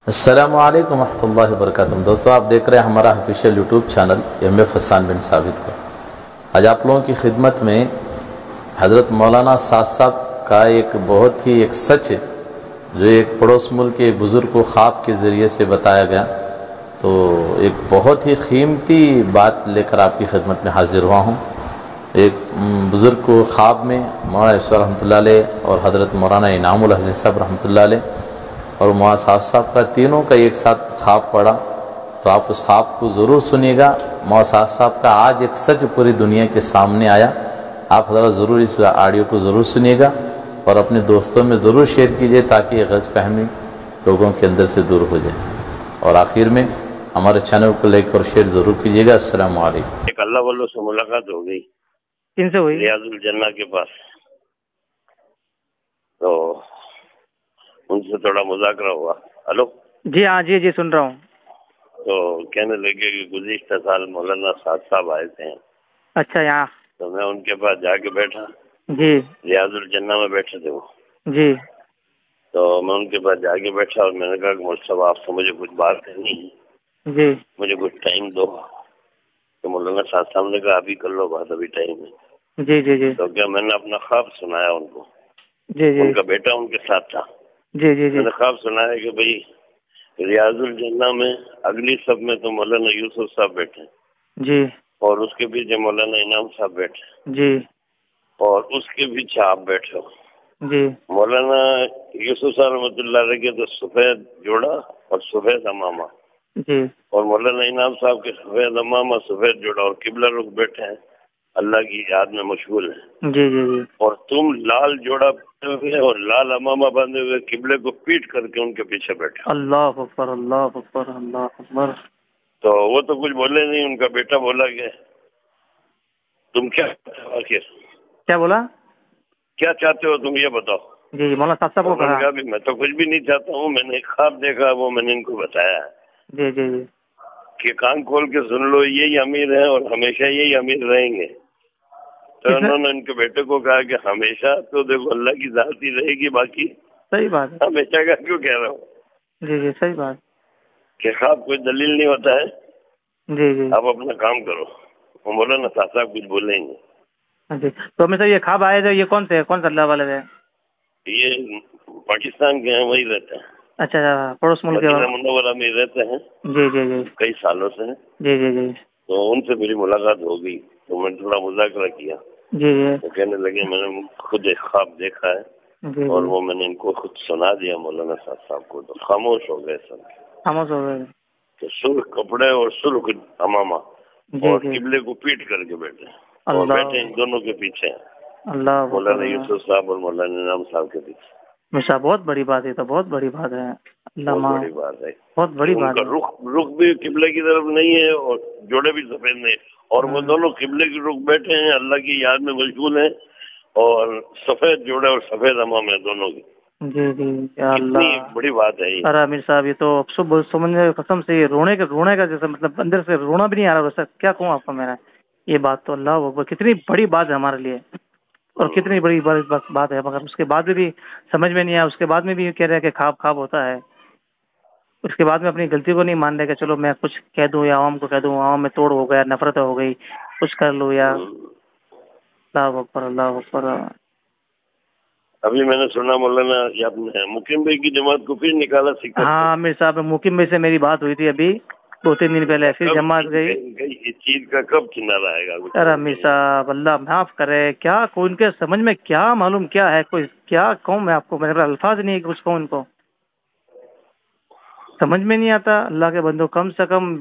السلام علیکم ورحمۃ اللہ وبرکاتہ۔ دوستو، آپ دیکھ رہے ہیں ہمارا آفیشیل یوٹیوب چینل MF حسان بن ثابت کو۔ آج آپ لوگوں کی خدمت میں حضرت مولانا سعد صاحب کا ایک بہت ہی ایک سچ ہے جو ایک پڑوس ملک کے بزرگ کو خواب کے ذریعے سے بتایا گیا، تو ایک بہت ہی قیمتی بات لے کر آپ کی خدمت میں حاضر ہوا ہوں۔ ایک بزرگ کو خواب میں مولانا یوسف رحمۃ اللہ علیہ اور حضرت مولانا انعام الحسن صاحب رحمۃ اللہ علیہ اور مولانا سعد صاحب کا تینوں کا ایک ساتھ خواب پڑا، تو آپ اس خواب کو ضرور سنیے گا۔ مولانا سعد صاحب کا آج ایک سچ پوری دنیا کے سامنے آیا، آپ حضرات ضرور اس آڈیو کو ضرور سنیے گا اور اپنے دوستوں میں ضرور شیئر کیجیے تاکہ یہ غلط فہمی لوگوں کے اندر سے دور ہو جائے، اور آخر میں ہمارے چینل کو لائک اور شیئر ضرور کیجیے گا۔ السلام علیکم۔ ایک اللہ والوں سے ملاقات ہو گئی، کن سے ہوئی؟ ریاض الجنہ کے پاس، تو ان سے تھوڑا مذاکرہ ہوا۔ ہلو جی ہاں، جی سن رہا ہوں۔ تو کہنے لگے کہ گزشتہ سال مولانا سعد صاحب آئے تھے، اچھا، یہاں؟ تو میں ان کے پاس جا کے بیٹھا، جی ریاض الجنہ میں بیٹھے تھے وہ، جی تو میں ان کے پاس جا کے بیٹھا اور میں نے کہا کہ مولوی صاحب آپ سے مجھے کچھ بات کرنی ہے، جی مجھے کچھ ٹائم دو۔ تو مولانا صاحب صاحب نے کہا ابھی کر لو بات، ابھی ٹائم ہے۔ جی جی جی تو کیا میں نے اپنا خواب سنایا ان کو، جی جی ان کا بیٹا ان کے ساتھ تھا، جی جی میں نے خواب سنایا کہ بھئی ریاض الجنہ میں اگلی صف میں تو مولانا یوسف صاحب بیٹھے جی اور اس کے پیچھے مولانا انعام صاحب بیٹھے جی اور اس کے پیچھے آپ بیٹھے ہو۔ جی مولانا یوسف صاحب رحمۃ اللہ علیہ کے تو سفید جوڑا اور سفید امامہ، جی اور مولانا انعام صاحب کے سفید امامہ سفید جوڑا، اور قبلہ رخ بیٹھے ہیں، اللہ کی یاد میں مشغول ہیں، جی جی جی اور تم لال جوڑا پہنے ہوئے اور لال امامہ باندھے ہوئے قبلے کو پیٹ کر کے ان کے پیچھے بیٹھے۔ اللہ اکبر، اللہ اکبر، اللہ اکبر۔ تو وہ تو کچھ بولے نہیں، ان کا بیٹا بولا کہ تم کیا چاہتے ہو، آخر کیا بولا؟ کیا چاہتے ہو تم یہ بتاؤ۔ جی مولانا صاحب صاحب کو انہوں نے کہا؟ کہا بھی میں تو کچھ بھی نہیں چاہتا ہوں، میں نے ایک خواب دیکھا، وہ میں نے ان کو بتایا ہے جی جی جی کہ کان کھول کے سن لو، یہی امیر ہیں اور ہمیشہ یہی امیر رہیں گے۔ تو انہوں نے ان کے بیٹے کو کہا کہ ہمیشہ تو دیکھو اللہ کی ذات ہی رہے گی، باقی صحیح بات ہے۔ ہمیشہ کا کیوں کہہ رہا ہوں جی جی صحیح بات۔ کہ خواب کوئی دلیل نہیں ہوتا ہے، جی جی آپ اپنا کام کرو۔ وہ مولانا صاحب صاحب کچھ بولیں گے۔ جی تو میں سے یہ خواب آئے تھے، یہ کون سے کون سے اللہ والے تھے؟ یہ پاکستان کے ہیں، وہی رہتے ہیں، اچھا اچھا، پڑوس ملک کے؟ مدینہ منورہ میں رہتے ہیں جی جی جی کئی سالوں سے۔ جی جی جی تو ان سے میری ملاقات ہو گئی، تو میں نے تھوڑا مذاکرہ کیا، جی جی تو کہنے لگے میں نے خود ایک خواب دیکھا ہے جی اور جی وہ میں نے ان کو خود سنا دیا مولانا صاحب صاحب کو، تو خاموش ہو گئے سب، خاموش ہو گئے۔ کہ سرخ کپڑے اور سرخ امامہ جی اور جی قبلے کو پیٹ کر کے بیٹھے، اور اللہ بیٹھے ان دونوں کے پیچھے ہیں، اللہ مولانا یوسف صاحب اور مولانا انعام صاحب کے پیچھے۔ ہمیشہ بہت بڑی بات ہے، تو بہت بڑی بات ہے، اللہ بہت ماں بڑی بات ہے بہت کہ بڑی ان بات کا ہے۔ رخ بھی قبلے کی طرف نہیں ہے اور جوڑے بھی سفید نہیں، اور وہ دونوں قبلے کی رخ بیٹھے ہیں، اللہ کی یاد میں مشغول ہیں، اور سفید جوڑے اور سفید امام ہیں دونوں کی۔ جی جی یا کتنی اللہ۔ بڑی بات ہے یہ۔ ارے امیر صاحب، یہ تو سمجھنے قسم سے یہ رونے کا جیسا، مطلب اندر سے رونا بھی نہیں آ رہا، ویسا کیا کہوں آپ کو میں، یہ بات تو اللہ اکبر کتنی بڑی بات ہے ہمارے لیے، اور کتنی بڑی بات ہے، مگر اس کے بعد میں بھی سمجھ میں نہیں آیا، اس کے بعد میں بھی یہ کہہ رہے ہیں کہ خواب ہوتا ہے، اس کے بعد میں اپنی غلطی کو نہیں مان رہے کہ چلو میں کچھ کہہ دوں یا عوام کو کہہ دوں، عوام میں توڑ ہو گیا، نفرت ہو گئی، کچھ کر لوں، یا اللہ اکبر، اللہ اکبر۔ ابھی میں نے سنا مولانا یہ اپنے مقیم بھائی کی جماعت کو پھر نکالا سکھر سے۔ ہاں امیر صاحب، مقیم بھائی سے میری بات ہوئی تھی ابھی 2-3 دن پہلے، پھر جماعت گئی۔ اس چیز کا کب کنارہ آئے گا؟ ارے امیر صاحب اللہ معاف کرے، کیا کوئی ان کے سمجھ میں کیا معلوم کیا ہے، کوئی کیا کہوں میں آپ کو، میرے پاس الفاظ نہیں ہے کہ کچھ کہوں، ان کو سمجھ میں نہیں آتا، اللہ کے بندو کم سے کم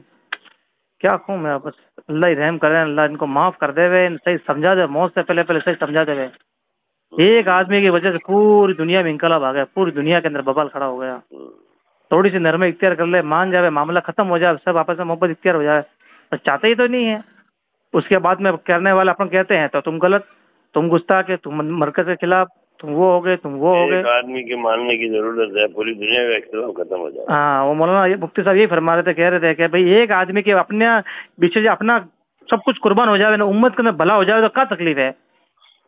کیا کہوں میں، بس اللہ ہی رحم کرے، اللہ ان کو معاف کر دے ہوئے، صحیح سمجھا دے، موت سے پہلے صحیح سمجھا دے ہوئے۔ ایک آدمی کی وجہ سے پوری دنیا میں انقلاب آ گیا، پوری دنیا کے اندر ببال کھڑا ہو گیا۔ تھوڑی سی نرمی اختیار کر لے، مان جائے، معاملہ ختم ہو جائے، سب آپس میں محبت اختیار ہو جائے، بس چاہتے ہی تو نہیں ہے۔ اس کے بعد میں کرنے والے اپن کہتے ہیں تو تم غلط، تم گستاخ، تم مرکز کے خلاف، تم وہ ہو گئے، تم وہ ہو گئے۔ ایک آدمی کے ماننے کی ضرورت ہے، پوری دنیا کا اختلاف ختم ہو جائے۔ ہاں وہ مولانا مفتی صاحب یہی فرما رہے تھے، کہہ رہے تھے کہ بھئی ایک آدمی کے اپنے پیچھے اپنا سب کچھ قربان ہو جائے نا، امت کا بھلا ہو جائے تو کیا تکلیف ہے؟